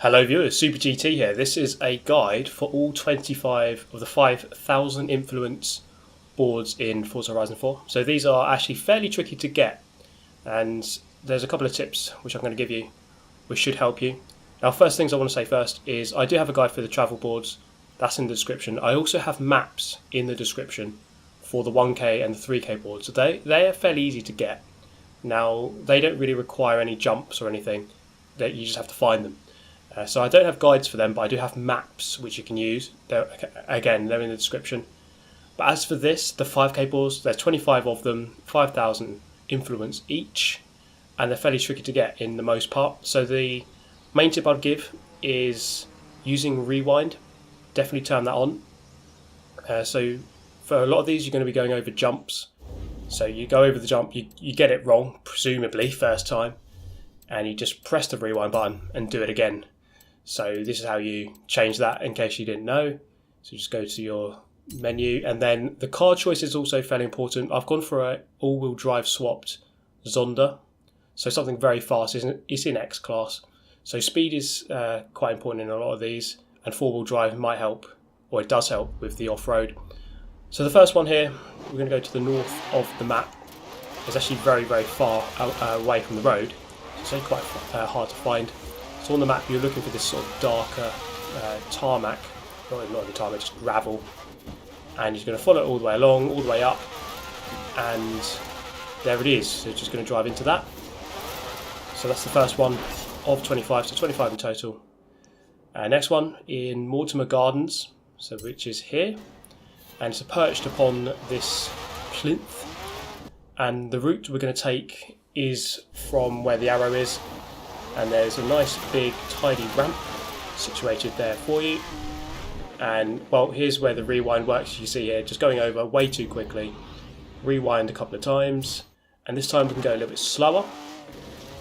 Hello viewers, Super GT here. This is a guide for all 25 of the 5,000 influence boards in Forza Horizon 4. So these are actually fairly tricky to get, and there's a couple of tips which I'm going to give you which should help you. Now, first things I want to say first is I do have a guide for the travel boards. That's in the description. I also have maps in the description for the 1K and the 3K boards. So they are fairly easy to get. Now, they don't really require any jumps or anything. You just have to find them. So I don't have guides for them, but I do have maps which you can use. Again, they're in the description. But as for this, the 5K boards, there's 25 of them, 5,000 influence each, and they're fairly tricky to get in the most part. So the main tip I'd give is using rewind. Definitely turn that on. So for a lot of these, you're going to be going over jumps. So you go over the jump, you get it wrong, presumably, first time, and you just press the rewind button and do it again. So this is how you change that in case you didn't know. So just go to your menu, and then the car choice is also fairly important. I've gone for a all-wheel drive swapped Zonda, so something very fast. It's in X class, so speed is quite important in a lot of these, and four-wheel drive might help, or it does help with the off-road. So the first one here, we're going to go to the north of the map. It's actually very, very far away from the road, so it's quite hard to find. So on the map, you're looking for this sort of darker tarmac, not even tarmac, just gravel, and you're going to follow it all the way along, all the way up, and there it is. So you're just going to drive into that. So that's the first one of 25, so 25 in total. Next one in Mortimer Gardens, so which is here, and it's perched upon this plinth, and the route we're going to take is from where the arrow is, and there's a nice big tidy ramp situated there for you. And well, here's where the rewind works. You see here, just going over way too quickly. Rewind a couple of times, and this time we can go a little bit slower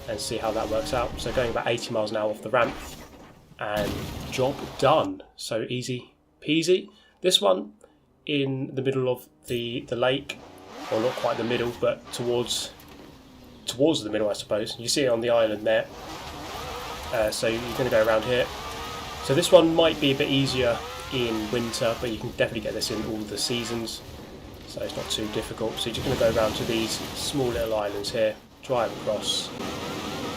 and see how that works out. So going about 80 miles an hour off the ramp, and job done. So easy peasy. This one in the middle of the lake, or not quite the middle, but towards the middle, I suppose. You see it on the island there. So you're going to go around here. So this one might be a bit easier in winter, but you can definitely get this in all the seasons, so it's not too difficult. So you're just going to go around to these small little islands here, drive across,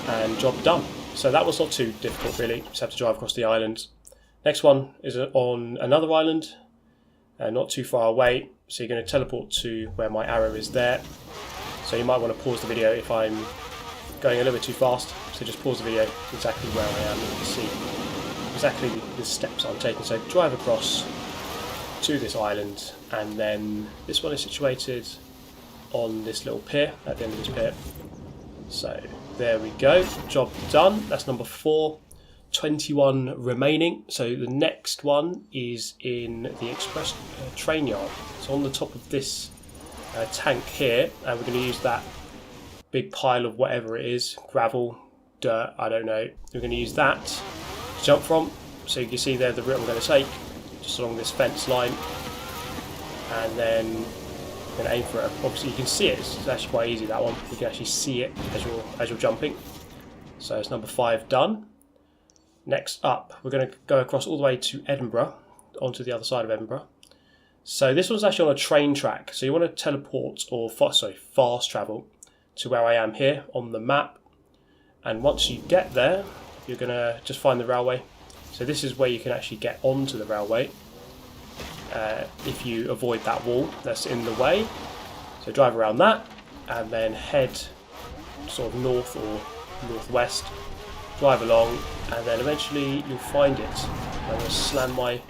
and job done. So that was not too difficult really, just have to drive across the island. Next one is on another island, not too far away, so you're going to teleport to where my arrow is there. So you might want to pause the video if I'm going a little bit too fast, so just pause the video exactly where I am, and you can see exactly the steps I'm taking. So drive across to this island, and then this one is situated on this little pier, at the end of this pier. So there we go, job done. That's number 4, 21 remaining. So the next one is in the express train yard. So on the top of this tank here, and we're going to use that big pile of whatever it is, gravel, dirt, I don't know. We're going to use that to jump from. So you can see there the route I'm going to take, just along this fence line, and then I'm going to aim for it. Obviously you can see it, it's actually quite easy, that one. You can actually see it as you're jumping. So it's number 5 done. Next up, we're going to go across all the way to Edinburgh, onto the other side of Edinburgh. So this one's actually on a train track, so you want to teleport, or fast travel to where I am here on the map. And once you get there, you're going to just find the railway. So this is where you can actually get onto the railway if you avoid that wall that's in the way. So drive around that, and then head sort of north or northwest, drive along, and then eventually you'll find it. I'm going to slam my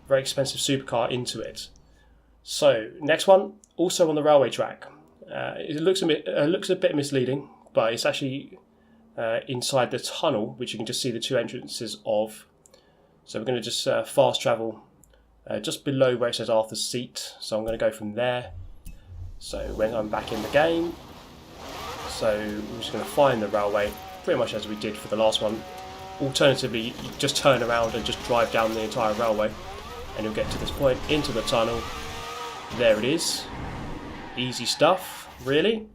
very expensive supercar into it. So next one, also on the railway track. It looks a bit misleading, but it's actually inside the tunnel, which you can just see the 2 entrances of. So we're going to just fast travel just below where it says Arthur's Seat. So I'm going to go from there. So when I'm back in the game, so we're just going to find the railway, pretty much as we did for the last one. Alternatively, you just turn around and just drive down the entire railway, and you'll get to this point, into the tunnel. There it is. Easy stuff, really.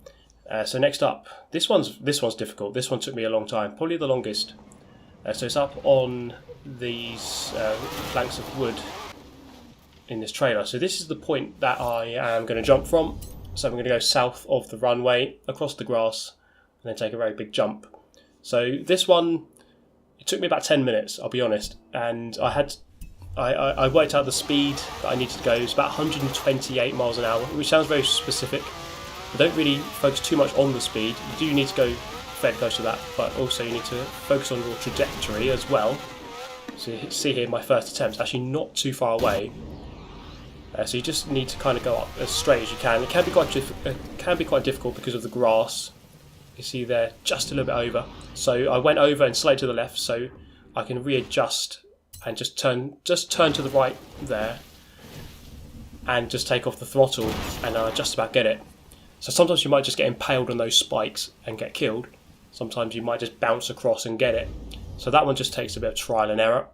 So next up, this one's difficult. This one took me a long time, probably the longest. So it's up on these planks of wood in this trailer. So this is the point that I am going to jump from. So I'm going to go south of the runway, across the grass, and then take a very big jump. So this one, it took me about 10 minutes, I'll be honest, and I worked out the speed that I needed to go. It's about 128 miles an hour, which sounds very specific. I don't really focus too much on the speed. You do need to go fairly close to that, but also you need to focus on your trajectory as well. So you see here my first attempt, it's actually not too far away. So you just need to kind of go up as straight as you can. It can be quite difficult because of the grass. You see there, just a little bit over. So I went over and slightly to the left, so I can readjust and just turn to the right there, and just take off the throttle, and I just about get it. So sometimes you might just get impaled on those spikes and get killed. Sometimes you might just bounce across and get it. So that one just takes a bit of trial and error.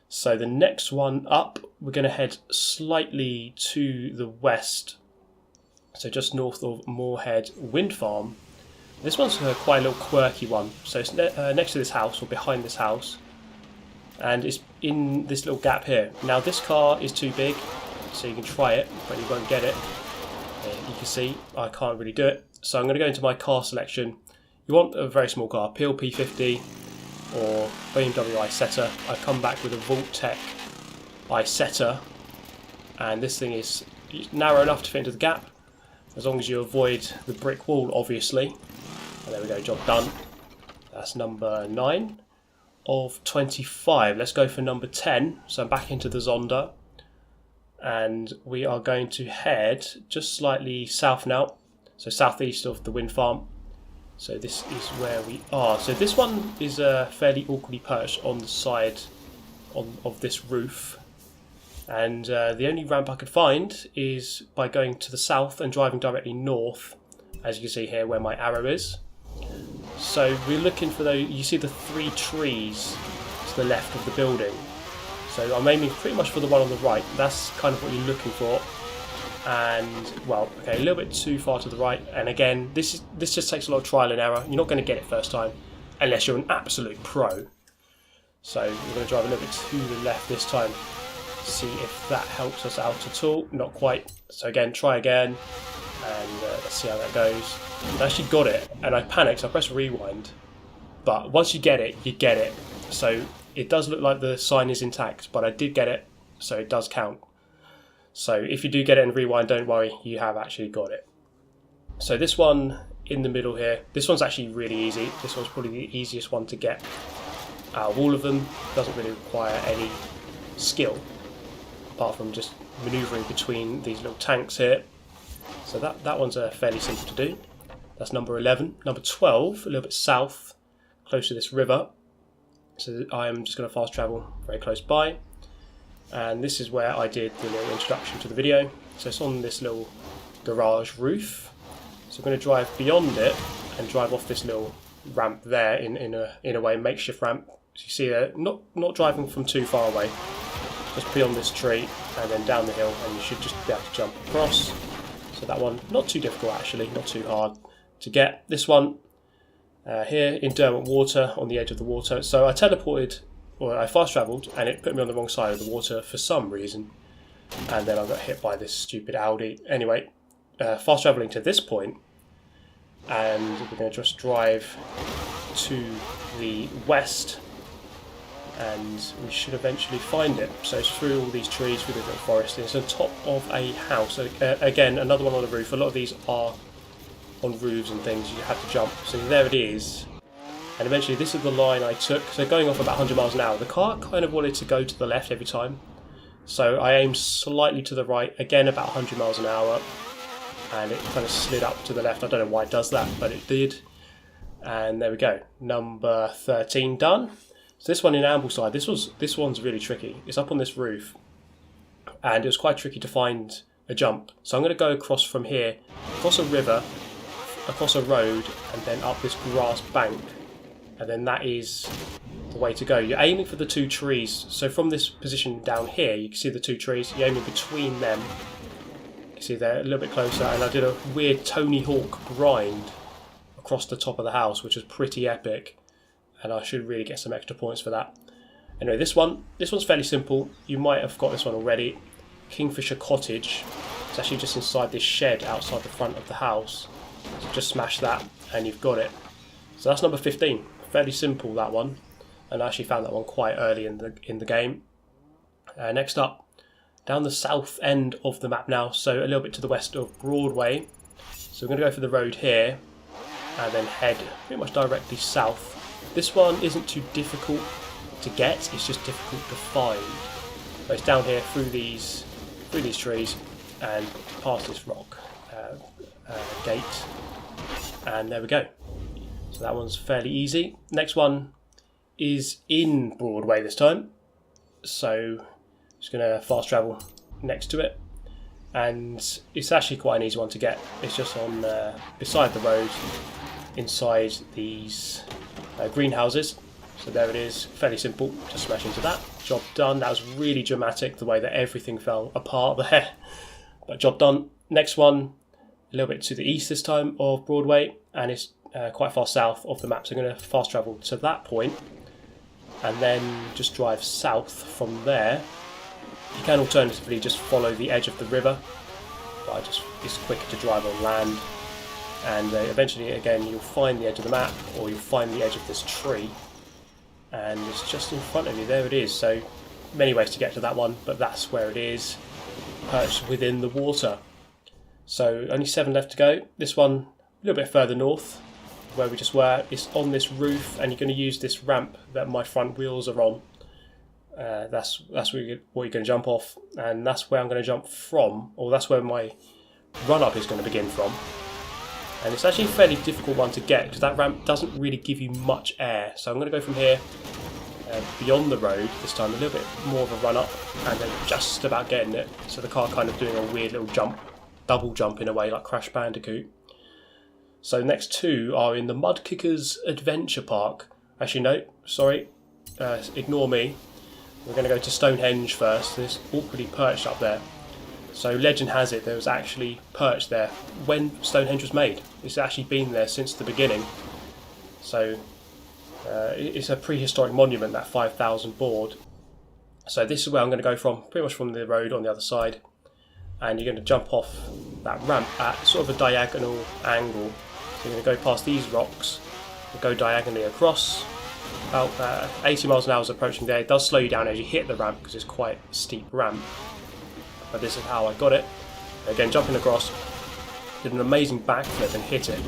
So the next one up, we're going to head slightly to the west, so just north of Moorhead Wind Farm. This one's quite a little quirky one. So it's next to this house, or behind this house, and it's in this little gap here. Now this car is too big, so you can try it, but you won't get it. You can see I can't really do it. So I'm going to go into my car selection. You want a very small car, PLP 50 or BMW Isetta. I come back with a Vault-Tec Isetta, and this thing is narrow enough to fit into the gap, as long as you avoid the brick wall, obviously. And there we go, job done. That's number 9 of 25. Let's go for number 10. So I'm back into the Zonda, and we are going to head just slightly south now, so southeast of the wind farm. So this is where we are. So this one is fairly awkwardly perched on the side of this roof, and the only ramp I could find is by going to the south and driving directly north, as you can see here where my arrow is. So we're looking for those. You see the 3 trees to the left of the building. So I'm aiming pretty much for the one on the right. That's kind of what you're looking for. And, well, okay, a little bit too far to the right. And again, this just takes a lot of trial and error. You're not going to get it first time unless you're an absolute pro. So we're going to drive a little bit to the left this time. See if that helps us out at all. Not quite. So again, try again. And let's see how that goes. I actually got it, and I panicked, so I pressed rewind. But once you get it, you get it. So it does look like the sign is intact, but I did get it, so it does count. So if you do get it and rewind, don't worry, you have actually got it. So this one in the middle here, this one's actually really easy. This one's probably the easiest one to get out of all of them. Doesn't really require any skill, apart from just manoeuvring between these little tanks here. So that one's fairly simple to do. That's number 11. Number 12, a little bit south, close to this river. So I'm just going to fast travel very close by. And this is where I did the little introduction to the video. So it's on this little garage roof. So I'm going to drive beyond it and drive off this little ramp there in a way, makeshift ramp. So you see there, not driving from too far away. Just beyond this tree and then down the hill, and you should just be able to jump across. So that one, not too difficult actually, not too hard to get. This one here in Derwentwater, on the edge of the water. So I teleported, or I fast travelled, and it put me on the wrong side of the water for some reason. And then I got hit by this stupid Audi. Anyway, fast travelling to this point, and we're going to just drive to the west, and we should eventually find it. So it's through all these trees, through the little forest, and it's on top of a house. Again, another one on the roof. A lot of these are on roofs and things, you have to jump. So there it is. And eventually this is the line I took. So going off about 100 miles an hour. The car kind of wanted to go to the left every time. So I aimed slightly to the right, again about 100 miles an hour. And it kind of slid up to the left. I don't know why it does that, but it did. And there we go. Number 13 done. So this one in Ambleside, this one's really tricky. It's up on this roof, and it was quite tricky to find a jump. So I'm going to go across from here, across a river, across a road, and then up this grass bank, and then that is the way to go. You're aiming for the 2 trees. So from this position down here, you can see the 2 trees. You're aiming between them. You can see they're a little bit closer, and I did a weird Tony Hawk grind across the top of the house, which was pretty epic. and I should really get some extra points for that. Anyway, this one's fairly simple. You might have got this one already. Kingfisher Cottage. It's actually just inside this shed outside the front of the house. So just smash that and you've got it. So that's number 15. Fairly simple, that one. And I actually found that one quite early in the game. Next up, down the south end of the map now, so a little bit to the west of Broadway. So we're going to go for the road here and then head pretty much directly south. This one isn't too difficult to get, it's just difficult to find. So it's down here through these trees and past this rock gate, and there we go. So that one's fairly easy. Next one is in Broadway this time, so just going to fast travel next to it, and it's actually quite an easy one to get. It's just on beside the road inside these greenhouses. So there it is, fairly simple, just smash into that. Job done. That was really dramatic, the way that everything fell apart there. But job done. Next one, a little bit to the east this time of Broadway, and it's quite far south of the map. So I'm going to fast travel to that point and then just drive south from there. You can alternatively just follow the edge of the river, but it's quicker to drive on land. And eventually, again, you'll find the edge of the map, or you'll find the edge of this tree, and it's just in front of you. There it is. So many ways to get to that one, but that's where it is, perched within the water. So only 7 left to go. This one a little bit further north, where we just were. It's on this roof, and you're going to use this ramp that my front wheels are on. That's what you're going to jump off, and that's where I'm going to jump from, or that's where my run-up is going to begin from. And it's actually a fairly difficult one to get, because that ramp doesn't really give you much air. So I'm going to go from here, beyond the road this time, a little bit more of a run-up, and then just about getting it. So the car kind of doing a weird little jump, double jump in a way, like Crash Bandicoot. So next two are in the Mudkickers Adventure Park. Actually, no, sorry, ignore me. We're going to go to Stonehenge first. It's awkwardly perched up there. So legend has it there was actually perched there when Stonehenge was made. It's actually been there since the beginning. So it's a prehistoric monument, that 5,000 board. So this is where I'm going to go from, pretty much from the road on the other side. And you're going to jump off that ramp at sort of a diagonal angle. So you're going to go past these rocks and go diagonally across. About 80 miles an hour is approaching there. It does slow you down as you hit the ramp because it's quite a steep ramp. But this is how I got it. Again, jumping across, did an amazing backflip and hit it.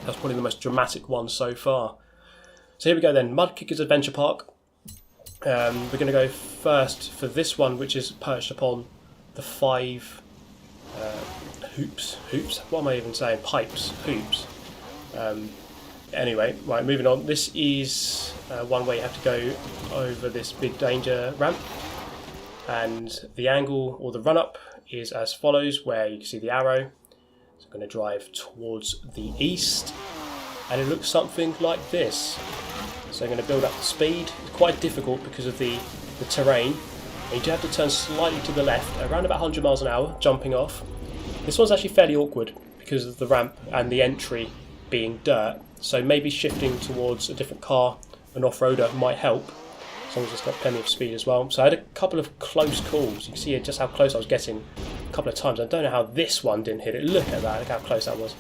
That's probably the most dramatic one so far. So here we go then, Mudkickers Adventure Park. We're going to go first for this one, which is perched upon the 5 hoops. What am I even saying? Hoops. Anyway, right, moving on. This is one where you have to go over this big danger ramp. And the angle, or the run-up, is as follows, where you can see the arrow. So I'm going to drive towards the east, and it looks something like this. So I'm going to build up the speed. It's quite difficult because of the terrain. And you do have to turn slightly to the left, around about 100 miles an hour, jumping off. This one's actually fairly awkward because of the ramp and the entry being dirt. So maybe shifting towards a different car, an off-roader, might help. As long as it's got plenty of speed as well. So I had a couple of close calls. You can see just how close I was getting a couple of times. I don't know how this one didn't hit it. Look at that, look how close that was.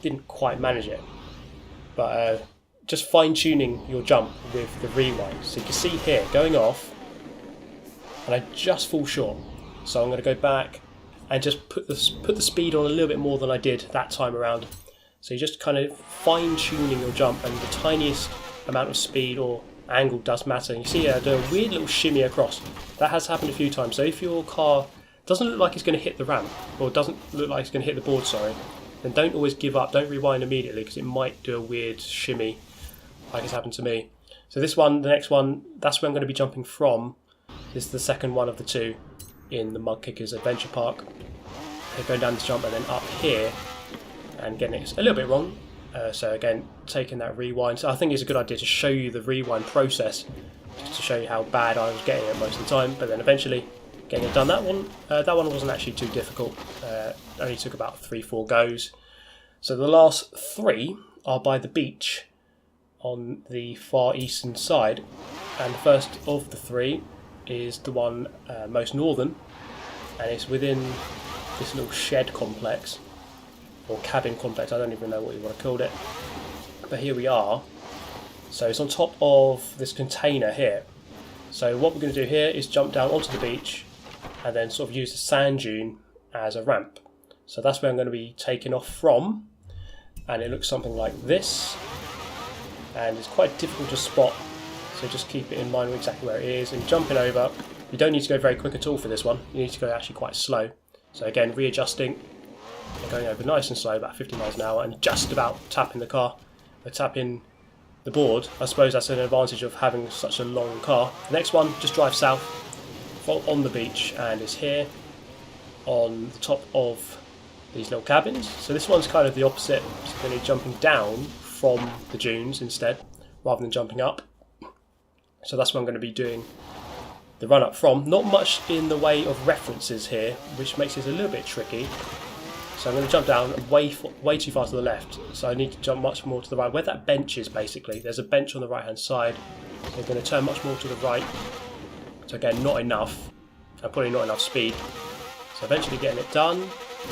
Didn't quite manage it. But just fine-tuning your jump with the rewind. So you can see here, going off, and I just fall short. So I'm going to go back and just put the speed on a little bit more than I did that time around. So you're just kind of fine-tuning your jump, and the tiniest amount of speed or angle does matter. You see I do a weird little shimmy across. That has happened a few times. So if your car doesn't look like it's going to hit the ramp, or doesn't look like it's going to hit the board, then don't always give up. Don't rewind immediately, because it might do a weird shimmy like it's happened to me. So this one, the next one, that's where I'm going to be jumping from. This is the second one of the two in the Mudkickers Adventure Park. They're going down this jump and then up here and getting it a little bit wrong. So again, taking that rewind. So I think it's a good idea to show you the rewind process, just to show you how bad I was getting it most of the time. But then eventually getting it done. That one wasn't actually too difficult. Only took about 3-4 goes. So the last 3 are by the beach, on the far eastern side, and the first of the three is the one most northern, and it's within this little shed complex, or cabin complex, I don't even know what you want to call it, but here we are. So it's on top of this container here. So what we're going to do here is jump down onto the beach and then sort of use the sand dune as a ramp. So that's where I'm going to be taking off from, and it looks something like this, and it's quite difficult to spot, so just keep it in mind exactly where it is. And jumping over, you don't need to go very quick at all for this one, you need to go actually quite slow. So again, readjusting and going over nice and slow, about 50 miles an hour, and just about tapping the car, or tapping the board. I suppose that's an advantage of having such a long car. The next one, just drive south on the beach, and it's here on the top of these little cabins. So this one's kind of the opposite, it's going to be jumping down from the dunes instead, rather than jumping up. So that's what I'm going to be doing the run up from. Not much in the way of references here, which makes it a little bit tricky. So I'm going to jump down way too far to the left, so I need to jump much more to the right. Where that bench is, basically, there's a bench on the right hand side. So I'm going to turn much more to the right. So again, not enough, and probably not enough speed. So eventually getting it done.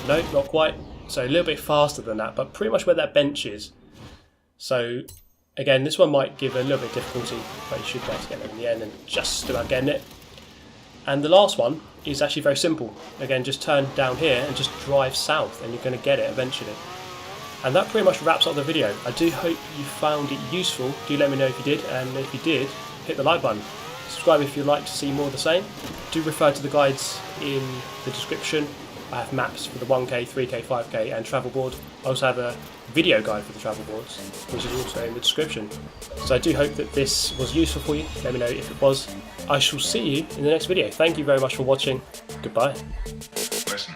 No, not quite. So a little bit faster than that, but pretty much where that bench is. So again, this one might give a little bit of difficulty, but you should be able to get it in the end and just about getting it. And the last one is actually very simple. Again, just turn down here and just drive south, and you're going to get it eventually. And that pretty much wraps up the video. I do hope you found it useful. Do let me know if you did, and if you did, hit the like button. Subscribe if you'd like to see more of the same. Do refer to the guides in the description. I have maps for the 1K, 3K, 5K and travel board. I also have a video guide for the travel boards, which is also in the description. So I do hope that this was useful for you. Let me know if it was. I shall see you in the next video. Thank you very much for watching. Goodbye. Listen.